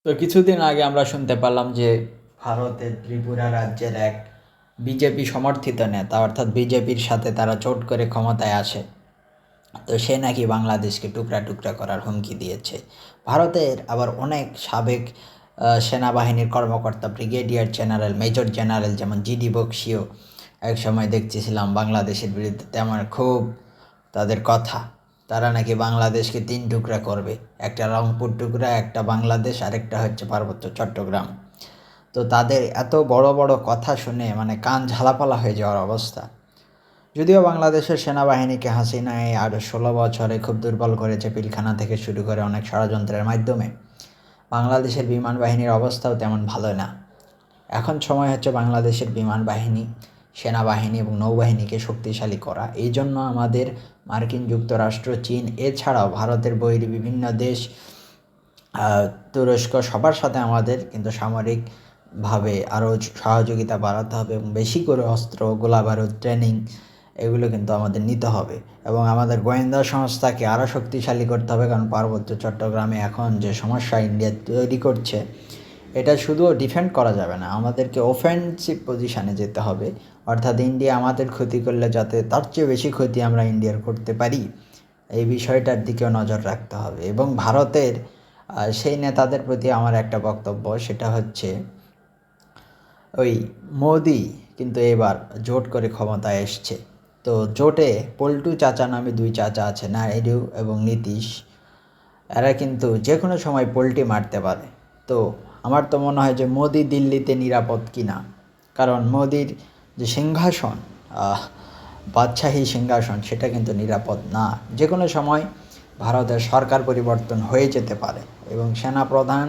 তো কিছুদিন আগে আমরা শুনতে পারলাম যে ভারতের ত্রিপুরা রাজ্যের এক বিজেপি সমর্থিত নেতা অর্থাৎ বিজেপির সাথে তারা জোট করে ক্ষমতায় আসে। তো সে নাকি বাংলাদেশকে টুকরা টুকরা করার হুমকি দিয়েছে। ভারতের আবার অনেক সাবেক সেনাবাহিনীর কর্মকর্তা ব্রিগেডিয়ার জেনারেল মেজর জেনারেল যেমন জিডি বক্সিও এক সময় দেখতেছিলাম বাংলাদেশের বিরুদ্ধে তেমন খুব তাদের কথা। তারা নাকি বাংলাদেশকে 3 টুকরা করবে, একটা রংপুর টুকরা, একটা বাংলাদেশ, আরেকটা হচ্ছে পার্বত্য চট্টগ্রাম। তো তাদের এত বড় বড় কথা শুনে মানে কান ঝালাপালা হয়ে যাওয়ার অবস্থা। যদিও বাংলাদেশের সেনাবাহিনীকে হাসিনায় আর 16 বছরে খুব দুর্বল করেছে, পিলখানা থেকে শুরু করে অনেক ষড়যন্ত্রের মাধ্যমে। বাংলাদেশের বিমান বাহিনীর অবস্থাও তেমন ভালো না। এখন সময় হচ্ছে বাংলাদেশের বিমান বাহিনী, সেনাবাহিনী এবং নৌবাহিনীকে শক্তিশালী করা। এই জন্য আমাদের মার্কিন যুক্তরাষ্ট্র, চীন এছাড়াও ভারতের বৈরী বিভিন্ন দেশ, তুরস্ক, সবার সাথে আমাদের কিন্তু সামরিকভাবে আরও সহযোগিতা বাড়াতে হবে এবং বেশি করে অস্ত্র, গোলাবারুদ, ট্রেনিং এগুলো কিন্তু আমাদের নিতে হবে এবং আমাদের গোয়েন্দা সংস্থাকে আরও শক্তিশালী করতে হবে। কারণ পার্বত্য চট্টগ্রামে এখন যে সমস্যা ইন্ডিয়া তৈরি করছে, এটা শুধু ডিফেন্ড করা যাবে না, আমাদেরকে অফেন্সিভ পজিশানে যেতে হবে। অর্থাৎ ইন্ডিয়া আমাদের ক্ষতি করলে যাতে তার চেয়ে বেশি ক্ষতি আমরা ইন্ডিয়ার করতে পারি, এই বিষয়টার দিকেও নজর রাখতে হবে। এবং ভারতের সেই নেতাদের প্রতি আমার একটা বক্তব্য, সেটা হচ্ছে ওই মোদি কিন্তু এবার জোট করে ক্ষমতায় এসছে। তো জোটে পল্টু চাচা নামে 2 চাচা আছে, নাইডু এবং নীতিশ। এরা কিন্তু যে কোনো সময় পোল্টি মারতে পারে। তো আমার তো মনে হয় যে মোদি দিল্লিতে নিরাপদ কিনা, কারণ মোদির যে সিংহাসন, বাদশাহী সিংহাসন, সেটা কিন্তু নিরাপদ না। যে কোনো সময় ভারতের সরকার পরিবর্তন হয়ে যেতে পারে এবং সেনাপ্রধান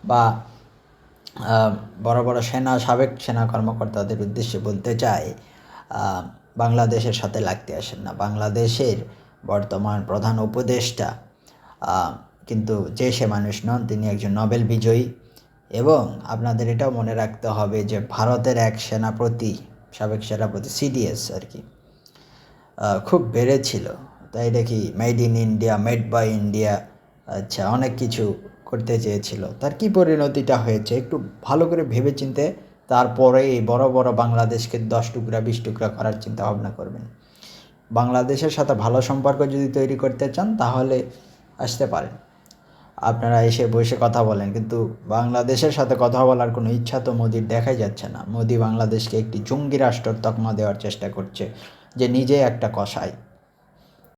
বা বড় বড় সাবেক সেনা কর্মকর্তাদের উদ্দেশ্যে বলতে চাই, বাংলাদেশের সাথে লাগতে আসেন না। বাংলাদেশের বর্তমান প্রধান উপদেষ্টা কিন্তু যে সে মানুষ নন, তিনি একজন নোবেল বিজয়ী। এবং আপনাদের এটাও মনে রাখতে হবে যে ভারতের এক সাবেক সেনাপতি সিডিএস আর কি খুব বেড়েছিল। তাই এটা কি made in India, made by India, আচ্ছা অনেক কিছু করতে চেয়েছিল। তার কি পরিণতিটা হয়েছে একটু ভালো করে ভেবেচিন্তে তারপরে এই বড় বড় বাংলাদেশকে 10 টুকরা 20 টুকরা করার চিন্তা ভাবনা করবেন। বাংলাদেশের সাথে ভালো সম্পর্ক যদি তৈরি করতে চান তাহলে আসতে পারেন, আপনারা এসে বসে কথা বলেন। কিন্তু বাংলাদেশের সাথে কথা বলার কোনো ইচ্ছা তো মোদির দেখাই যাচ্ছে না। মোদি বাংলাদেশকে একটি জঙ্গি রাষ্ট্রের তকমা দেওয়ার চেষ্টা করছে, যে নিজে একটা কসাই।